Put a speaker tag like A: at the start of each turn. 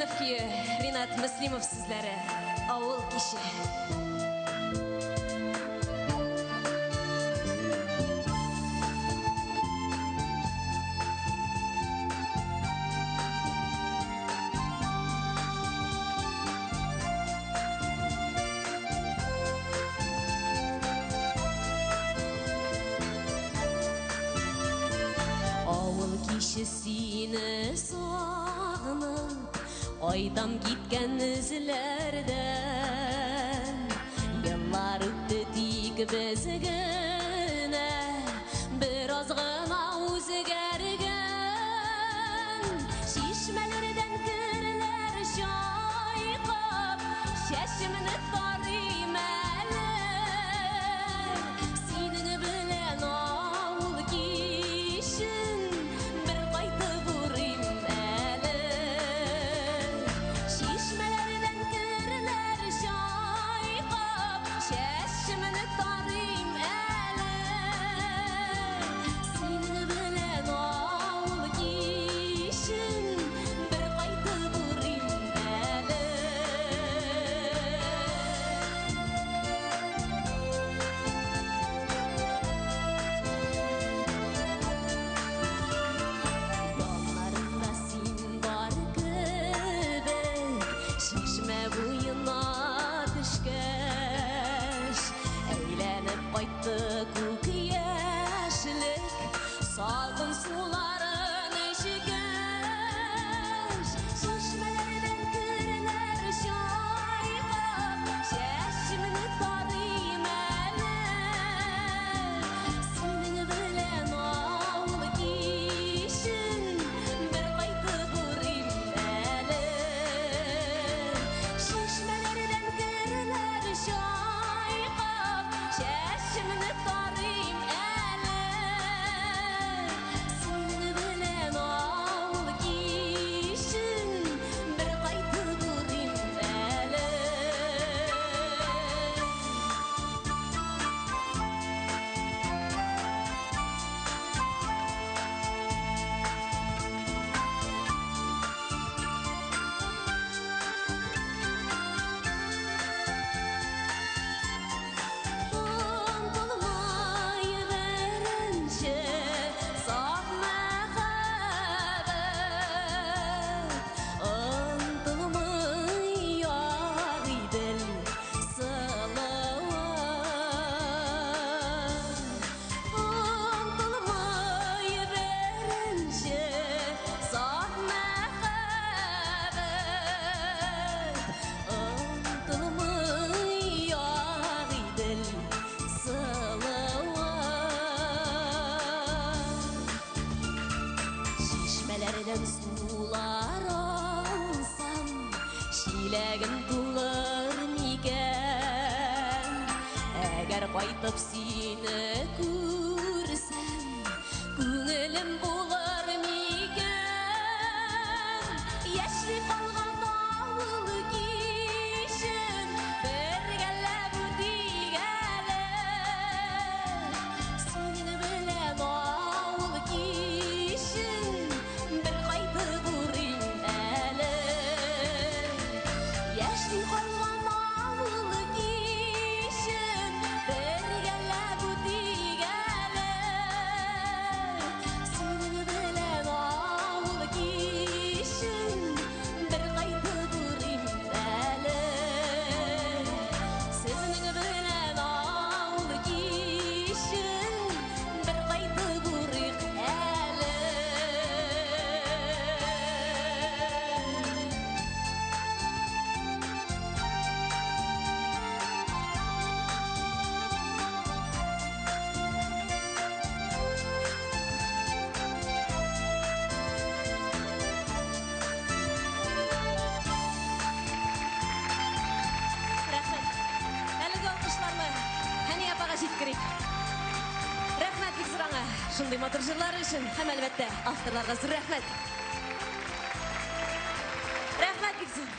A: Шырап күйі Ринат Мүслимов сізлері ауыл кеші.
B: Ауыл кеші сені сағынып, айтам кеткен ізлерден. Еллар өтті тек біз гіне, біраз ғана өзгерген. Шешмелерден кірлер шайқап, шешіміні тарим әлі. Сенің білен ауыл кешін бір қайтып ұрим әлі. Шешмелерден кірлер шайқап, шешіміні тарим әлі. Сенің білен ауыл кешін бір қайтып ұрим әлі. Yanlarında sen var kibik, şişme boyuna düşkeş. Eğlenip kayttı көк yeşlik, salgın suların eşikeş. Şişmelerden kırlar şayqap, şeşimini tarayım әлі. Senin bilen ауыл кешін бір қайтып ұрим әлі. Шешмелерден кірлер шайқап, шешіміні тарим әлі. Senin bilen ауыл кешін бір қайтып ұрим әлі. Ұмтылмай берінші сақ мәхәббәт, ұмтылмай ағиділ сылауат. Ұмтылмай берінші сақ мәхәббәт, ұмтылмай ағиділ сылауат. Шешмелерден сулар алсам, шилегім толыр мекен. Әгер қайтып сені көрсем, көңілім болар мекен. Яшли қалған ауыл кешін біргәләп өтейік әлі. Senin bilen ауыл кешін бір қайтып ұрим әлі. Яшли қалған ауыл кешін біргәләп өтейік әлі. Senin bilen ауыл кешін бір қайтып ұрим әлі. Senin bilen ауыл кешін бір қайтып ұрик әлі.
A: Рахмет. Әлігі алқышларны Хәни апаға жеткірейік. Рахмет бик сұраңа. Шындай мотор жырлары үшін һәм әлбәттә авторларға зор рахмет. Рахмет бик зор.